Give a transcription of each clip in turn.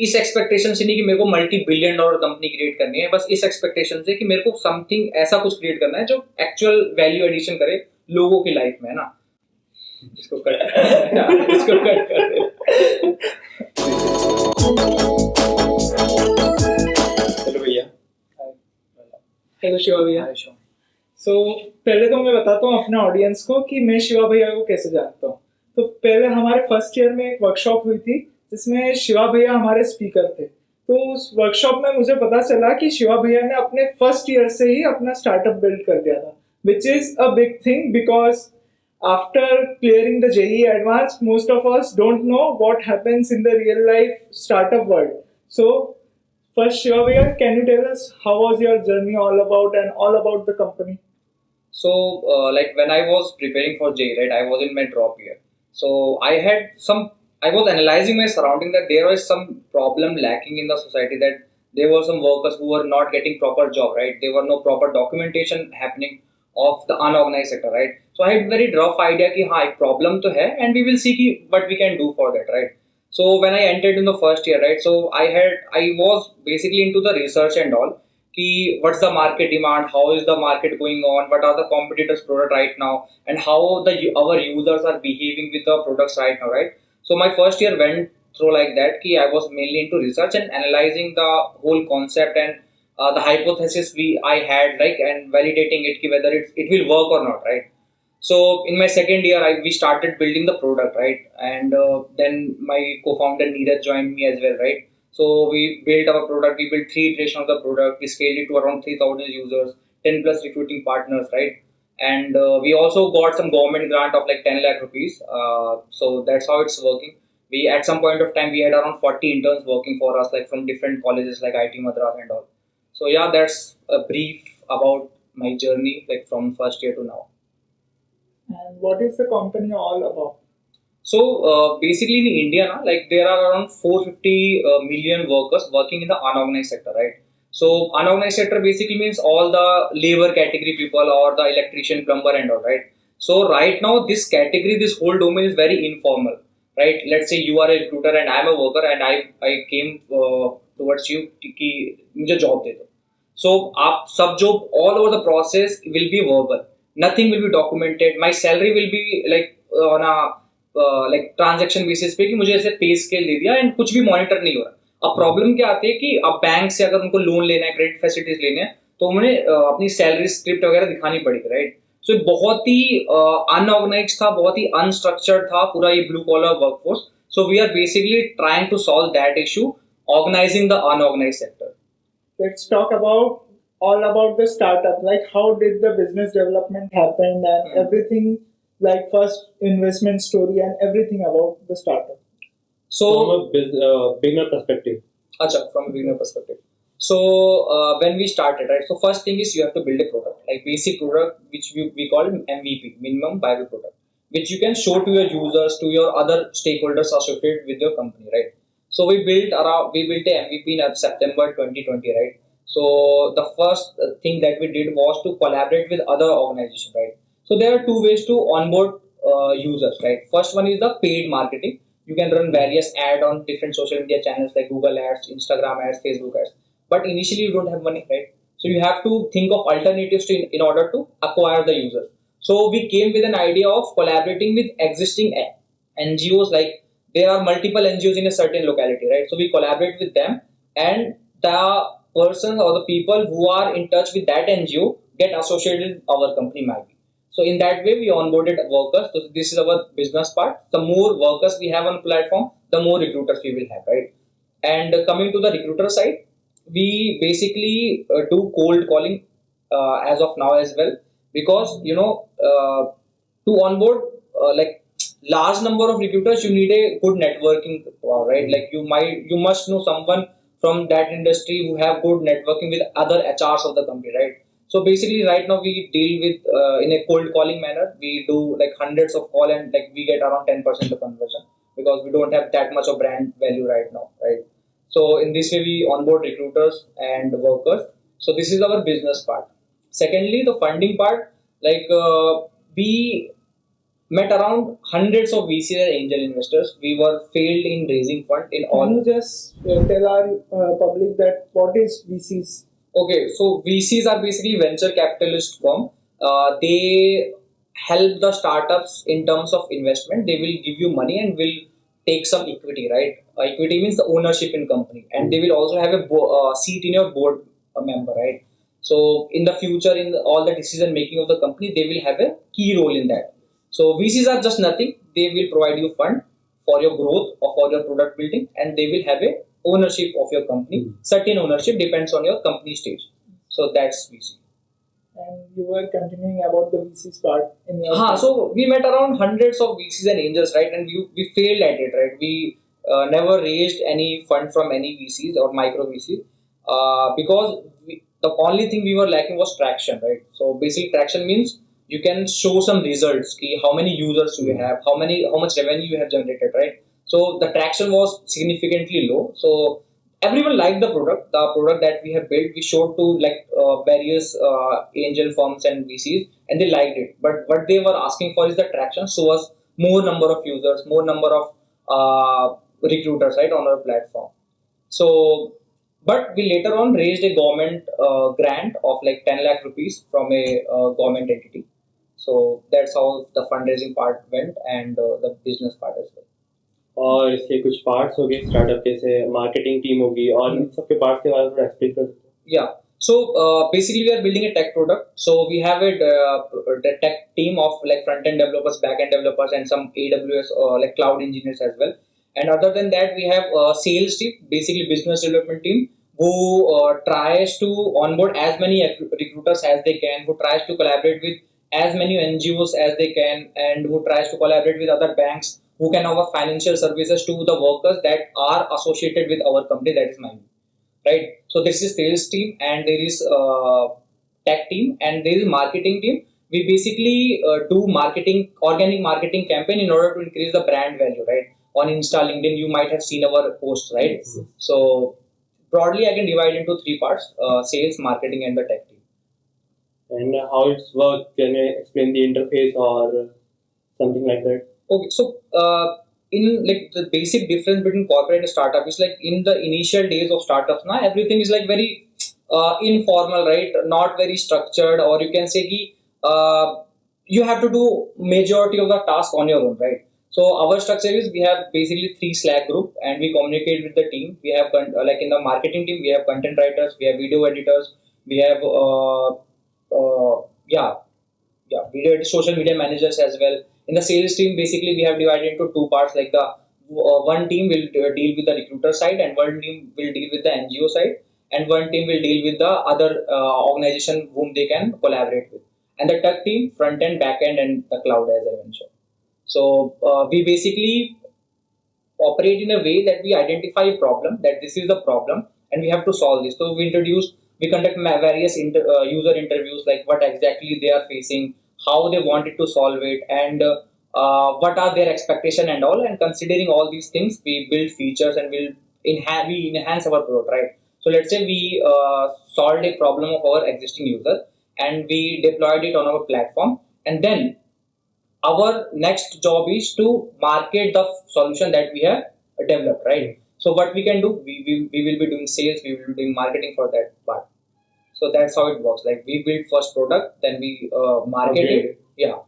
इस एक्सपेक्टेशन से नहीं कि मेरे को $multi-billion कंपनी क्रिएट करनी है, बस इस एक्सपेक्टेशन से कि मेरे को समथिंग ऐसा कुछ क्रिएट करना है जो एक्चुअल वैल्यू एडिशन करे लोगों की लाइफ में, है ना. इसको कट कर दे. हेलो भैया. हेलो शिवा भैया. सो पहले तो मैं बताता हूँ अपने ऑडियंस को कि मैं शिवा भैया को कैसे जानता हूँ. तो पहले हमारे फर्स्ट ईयर में एक वर्कशॉप हुई थी जिसमें शिवा भैया हमारे स्पीकर थे. तो उस वर्कशॉप में मुझे पता चला कि शिवा भैया ने अपने फर्स्ट ईयर से ही अपना स्टार्टअप बिल्ड कर दिया था, which is a big thing because after clearing the JEE advanced, most of us don't know what happens in the real life startup world. So first, Shiva bhaiya, can you tell us how was your journey all about and all about the company? So, like when I was preparing for JEE, right, I was in my drop year. So I was analyzing my surrounding that there was some problem lacking in the society, that there were some workers who were not getting proper job, right? There were no proper documentation happening of the unorganized sector, right? So I had very rough idea कि हाँ एक problem तो है and we will see कि what we can do for that, right? So when I entered in the first year, right, so I was basically into the research and all. कि what's the market demand, how is the market going on, what are the competitors product right now, and how our users are behaving with the products right now, right? So my first year went through like that कि I was mainly into research and analyzing the whole concept and the hypothesis I had, like, and validating it कि whether it will work or not, right? So in my second year we started building the product, right, and then my co-founder Neeraj joined me as well, right? So we built our product, we built 3 iterations of the product, we scaled it to around 3,000 users, 10 plus recruiting partners, right? And we also got some government grant of like 10 lakh rupees. So that's how it's working. We at some point of time we had around 40 interns working for us, like from different colleges like IIT Madras and all. So yeah, that's a brief about my journey, like from first year to now. And what is the company all about? So basically in India, like there are around 450 million workers working in the unorganized sector, right? So unorganized sector basically means all the labor category people or the electrician, plumber and all, right? So right now this category, this whole domain is very informal, right? Let's say you are a recruiter and I am a worker and I came towards you कि मुझे job दे दो. So आप सब job all over the process will be verbal. Nothing will be documented. My salary will be like on a like transaction basis पे कि मुझे ऐसे पे स्केल दे दिया एंड कुछ भी मॉनिटर नहीं हो रहा. अब प्रॉब्लम क्या आती है कि अब बैंक से अगर उनको लोन लेना है, क्रेडिट फैसिलिटीज लेने हैं, तो उन्हें अपनी सैलरी स्क्रिप्ट वगैरह दिखानी पड़ेगी, राइट? सो बहुत ही अनऑर्गेनाइज था, बहुत ही अनस्ट्रक्चर्ड था पूरा ये blue collar workforce. So we are basically trying to solve that issue, organising the unorganise sector. Let's talk about the startup. Like how did the business development happen and everything, like first investment story and everything about the startup. So from a beginner perspective. From a beginner perspective. So when we started, right, so first thing is you have to build a product, like basic product, which we call MVP, minimum viable product, which you can show to your users, to your other stakeholders associated with your company, right? So we built a MVP in September 2020, right? So the first thing that we did was to collaborate with other organizations, right? So there are 2 ways to onboard users, right? First one is the paid marketing. You can run various ads on different social media channels like Google ads, Instagram ads, Facebook ads. But initially you don't have money, right? So you have to think of alternatives in order to acquire the users. So we came with an idea of collaborating with existing NGOs. Like there are multiple NGOs in a certain locality, right? So we collaborate with them, and the persons or the people who are in touch with that NGO get associated with our company MiBi. So in that way, we onboarded workers. So this is our business part. The more workers we have on the platform, the more recruiters we will have, right? And coming to the recruiter side, we basically do cold calling as of now as well, because to onboard like large number of recruiters, you need a good networking, right? Like you must know someone from that industry who have good networking with other HRs of the company, right? So basically right now we deal with in a cold calling manner. We do like hundreds of call and like we get around 10% of conversion because we don't have that much of brand value right now, right? So in this way we onboard recruiters and workers. So this is our business part. Secondly, the funding part, like we met around hundreds of VC and angel investors. We were failed in raising fund in all. Can you just tell our public that what is VCs? Okay, so VCs are basically venture capitalist firm. They help the startups in terms of investment. They will give you money and will take some equity, right? Equity means the ownership in company, and they will also have a seat in your board member, right? So in the future, in all the decision making of the company, they will have a key role in that. So VCs are just nothing. They will provide you fund for your growth or for your product building, and they will have a ownership of your company. Certain ownership depends on your company stage. So that's VC. And you were continuing about the VCs part in your. So we met around hundreds of VCs and angels, right? And we failed at it, right? We never raised any fund from any VCs or micro VCs because the only thing we were lacking was traction, right? So basically, traction means you can show some results. How many users do you have? How much revenue you have generated, right? So the traction was significantly low. So everyone liked the product that we have built. We showed to various angel firms and VCs, and they liked it. But what they were asking for is the traction. So was more number of users, more number of recruiters, right, on our platform. So, but we later on raised a government grant of like 10 lakh rupees from a government entity. So that's how the fundraising part went and the business part as well. और इसके कुछ parts हो गए startup जैसे marketing team होगी और इन सब के पार्ट्स के बारे में एक्सप्लेन कर सकते हैं? Yeah. So basically we are building a tech product. So we have a tech team of like front-end developers, back-end developers, and some AWS like cloud engineers as well. And other than that, we have a sales team, basically business development team, who tries to onboard as many recruiters as they can, who tries to collaborate with as many NGOs as they can, and who tries to collaborate with other banks who can offer financial services to the workers that are associated with our company, that is MiBi. Right? So this is sales team, and there is tech team, and there is marketing team. We basically do marketing, organic marketing campaign in order to increase the brand value, right? On Insta, LinkedIn, you might have seen our posts, right? So broadly, I can divide into three parts: sales, marketing, and the tech team. And how it's worked? Can you explain the interface or something like that? Okay, so in like the basic difference between corporate and startup is like in the initial days of startups, now everything is like very informal, right? Not very structured, or you can say ki, you have to do majority of the task on your own, right? So our structure is we have basically 3 Slack group, and we communicate with the team. We have like in the marketing team, we have content writers, we have video editors, we have video social media managers as well. In the sales team, basically we have divided into 2 parts. Like the one team will deal with the recruiter side, and one team will deal with the NGO side, and one team will deal with the other organization whom they can collaborate with. And the tech team, front end, back end, and the cloud, as I mentioned. So we basically operate in a way that we identify a problem, that this is the problem, and we have to solve this. So we conduct various user interviews, like what exactly they are facing, how they wanted to solve it, and what are their expectation and all. And considering all these things, we build features and we enhance our product, right? So let's say we solved a problem of our existing user, and we deployed it on our platform, and then our next job is to market the solution that we have developed, right? So what we can do, we will be doing sales, we will be doing marketing for that part. So that's how it works. Like we build first product, then we market it. Yeah.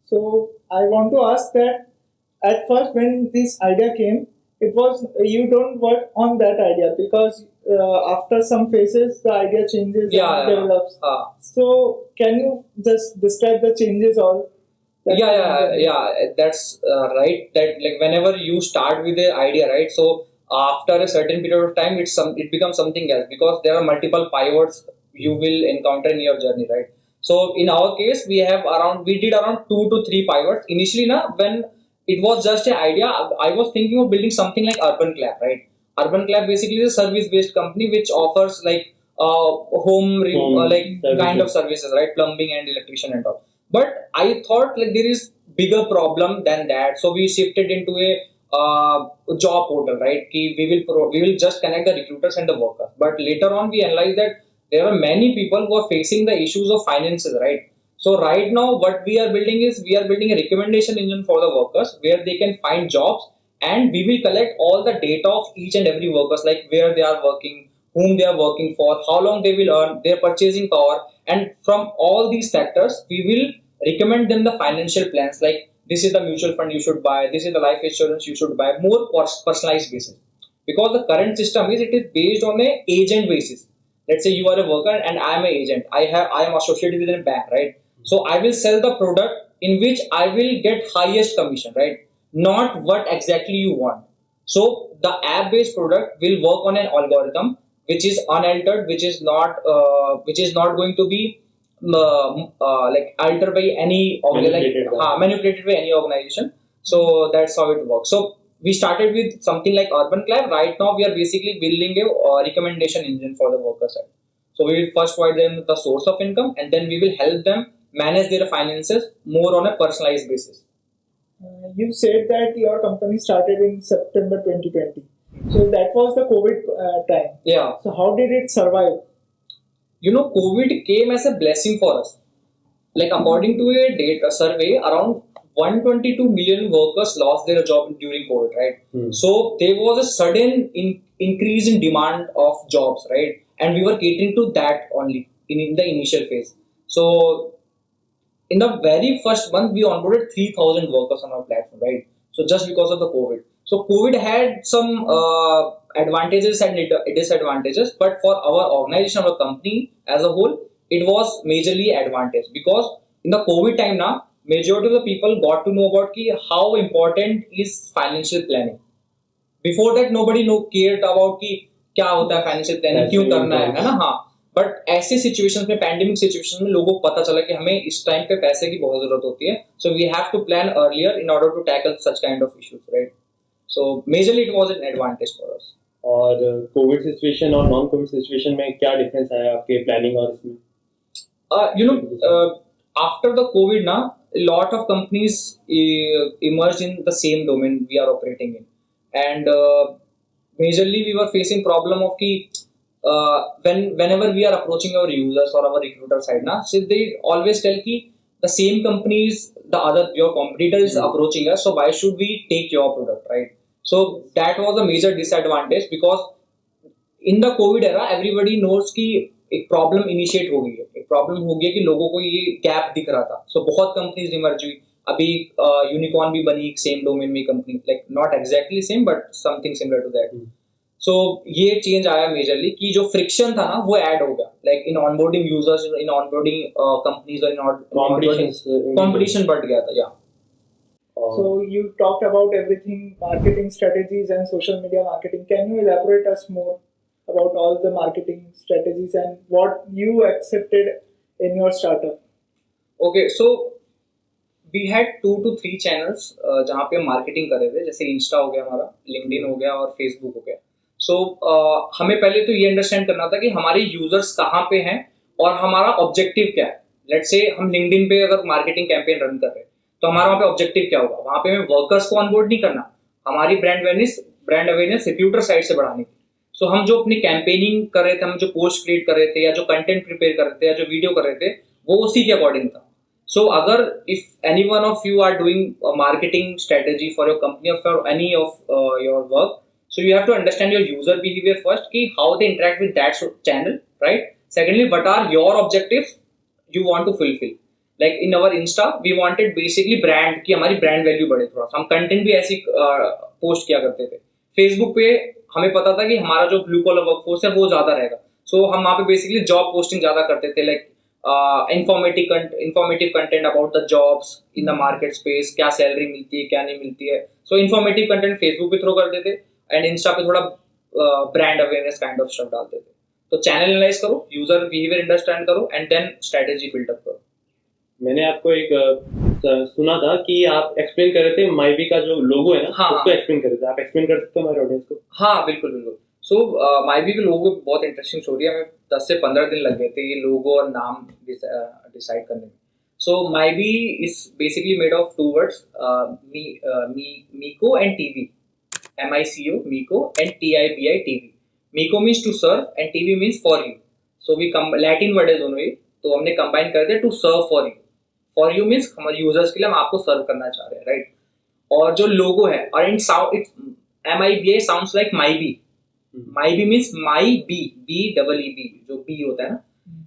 So I want to ask that at first when this idea came, it was you don't work on that idea because after some phases the idea changes and develops. So can you just describe the changes all? That's right. That like whenever you start with the idea, right? So after a certain period of time, it becomes something else because there are multiple pivots you will encounter in your journey, right? So in our case, we did around 2 to 3 pivots initially. When it was just an idea, I was thinking of building something like Urban Clap, right? Urban Clap basically is a service-based company which offers like kind of services, right? Plumbing and electrician and all. But I thought like there is bigger problem than that, so we shifted into a job portal, right? We will just connect the recruiters and the workers. But later on, we analyzed that there are many people who are facing the issues of finances, right? So right now what we are building is we are building a recommendation engine for the workers where they can find jobs, and we will collect all the data of each and every workers, like where they are working, whom they are working for, how long they will earn, their purchasing power, and from all these factors we will recommend them the financial plans, like this is the mutual fund you should buy, this is the life insurance you should buy, more personalized basis. Because the current system is, it is based on a agent basis. Let's say you are a worker and I am an agent, I am associated with a bank, right? So I will sell the product in which I will get highest commission, right? Not what exactly you want. So the app based product will work on an algorithm which is unaltered, which is not going to be like altered by any manipulated by any organization. So that's how it works. So we started with something like Urban Climb. Right now we are basically building a recommendation engine for the worker side. So we will first provide them the source of income, and then we will help them manage their finances more on a personalized basis. You said that your company started in September 2020. So that was the COVID time. Yeah. So how did it survive? You know, COVID came as a blessing for us. Like according to a data survey, around 122 million workers lost their job during COVID, right? So there was a sudden increase in demand of jobs, right? And we were catering to that only in the initial phase. So in the very first month, we onboarded 3,000 workers on our platform, right? So just because of the COVID. So COVID had some advantages and disadvantages, but for our organization, our company as a whole, it was majorly advantage, because in the COVID time now, majority of the people got to know about how important is financial planning. Before that, nobody cared about क्या होता है financial planning, क्यों करना है ना. हाँ, but ऐसे situations में, पैंडेमिक सिचुएशंस में लोगों को पता चला कि हमें इस टाइम पे पैसे की बहुत जरूरत होती है. So we have to plan earlier in order to tackle such kind of issues, right? So majorly it was an advantage for us. और कोविड सिचुएशन और नॉन कोविड सिचुएशन में क्या डिफरेंस आया आपके प्लानिंग और इसमें? You know, after the COVID now, a lot of companies emerged in the same domain we are operating in, and majorly we were facing problem of whenever we are approaching our users or our recruiter side now, so they always tell the same companies, your competitor is approaching us, so why should we take your product, right? So that was a major disadvantage, because in the COVID era everybody knows कि एक problem initiate हो गई है, एक problem हो गई है कि लोगों को ये गैप दिख रहा था. सो बहुत कंपनीज इमर्ज हुई. अभी यूनिकॉर्न भी बनी सेम डोमेन में company, like not exactly same but something similar to that. So ये चेंज आया मेजरली कि जो फ्रिक्शन था ना वो ऐड हो गया, like in onboarding users, in onboarding companies, और इन कॉम्पिटिशन बढ़ गया था. या So you talked about everything, marketing strategies and social media marketing. Can you elaborate us more about all the marketing strategies and what you accepted in your startup? Okay, so we had 2 to 3 channels जहाँ पे marketing कर रहे थे. जैसे Insta हो गया हमारा, LinkedIn हो गया और फेसबुक हो गया. सो हमें पहले तो ये अंडरस्टैंड करना था कि हमारे यूजर्स कहाँ पे हैं और हमारा ऑब्जेक्टिव क्या है. लेट्स से हम लिंक्डइन पे अगर मार्केटिंग कैंपेन रन कर रहे हैं तो हमारा वहाँ पे ऑब्जेक्टिव क्या होगा? वहाँ पे हमें वर्कर्स को ऑनबोर्ड नहीं करना, हमारी ब्रांड अवेयरनेस रिक्रूटर साइड से बढ़ानी थी. सो हम जो अपनी कैंपेनिंग कर रहे थे, हम जो पोस्ट क्रिएट कर रहे थे, या जो कंटेंट प्रिपेयर कर रहे थे, या जो वीडियो कर रहे थे, वो उसी के अकॉर्डिंग था. सो अगर if any one of you are doing marketing strategy for your company और for any of your work, so you have to understand your user behaviour first, कि how they interact with that channel, right? Secondly, what are your objectives you want to fulfil. Like in our insta we wanted basically brand की, हमारी brand value बढ़े थोड़ा सा, हम content भी ऐसी post किया करते थे. फेसबुक पे हमें पता था कि हमारा जो ब्लू कॉलर वर्कफोर्स है वो ज्यादा रहेगा, सो हम वहाँ पे बेसिकली जॉब पोस्टिंग ज्यादा करते थे, like informative content about the jobs in the market space, क्या सैलरी मिलती है, क्या नहीं मिलती है. सो इन्फॉर्मेटिव कंटेंट फेसबुक पे थ्रो करते थे, एंड इंस्टा पे थोड़ा brand awareness kind of stuff डालते थे. तो चैनल एनालाइज करो, यूजर बिहेवियर अंडरस्टैंड करो, एंड देन स्ट्रेटेजी बिल्डअप करो. मैंने आपको एक सुना था कि आप एक्सप्लेन कर रहे थे MiBi का जो लोगो है ना, हाँ, उसको एक्सप्लेन कर रहे थे. आप एक्सप्लेन कर सकते हो हमारे ऑडियंस को? हाँ, बिल्कुल बिल्कुल. सो MiBi के लोगो बहुत इंटरेस्टिंग स्टोरी है. हमें 10 से 15 दिन लग गए थे ये लोगो और नाम डिसाइड करने में. सो MiBi is basically made of 2 words, Miko and TV. MICO, Miko, and TIBI, TV. Miko means to serve and TV means for you. So we Latin word है दोनों ये, तो हमने कंबाइन कर दिया, to serve for you. For you means हमारे users के लिए हम आपको सर्व करना चाह रहे हैं, राइट। और जो लोगो है, और in sound it MIBI sounds like MiBi। MiBi means my bee, BEEB, जो बी होता है ना,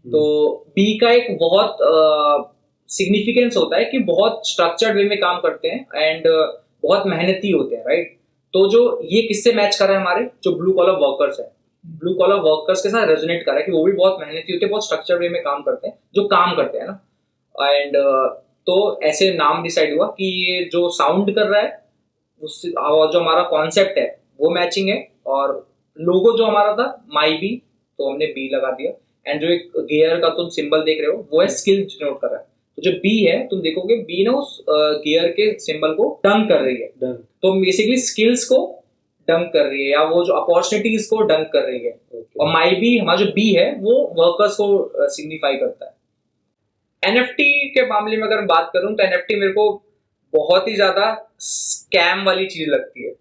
तो बी का एक बहुत सिग्निफिकेंस होता है कि बहुत स्ट्रक्चर्ड वे में काम करते हैं एंड बहुत मेहनती होते हैं, राइट। तो जो ये किससे मैच कर रहा है, हमारे जो ब्लू कॉलर वर्कर्स है, ब्लू कॉलर वर्कर्स के साथ रेजोनेट कर रहा है कि वो भी बहुत मेहनती होते हैं, बहुत स्ट्रक्चर्ड वे में काम करते हैं, जो काम करते हैं ना। एंड तो ऐसे नाम डिसाइड हुआ कि ये जो साउंड कर रहा है उससे, और जो हमारा कॉन्सेप्ट है वो मैचिंग है, और लोगो जो हमारा था MiBi, तो हमने बी लगा दिया। एंड जो एक गियर का तुम सिंबल देख रहे हो वो है स्किल डिनोट कर रहा है, तो जो बी है तुम देखोगे बी ना उस गियर के सिंबल को डंप कर रही है, तो बेसिकली स्किल्स को डंप कर रही है, या वो जो अपॉर्चुनिटीज को डंप कर रही है। और MiBi हमारा जो बी है वो वर्कर्स को सिग्निफाई करता है। NFT के मामले में अगर मैं बात करूं तो NFT मेरे को बहुत ही ज्यादा स्कैम वाली चीज लगती है।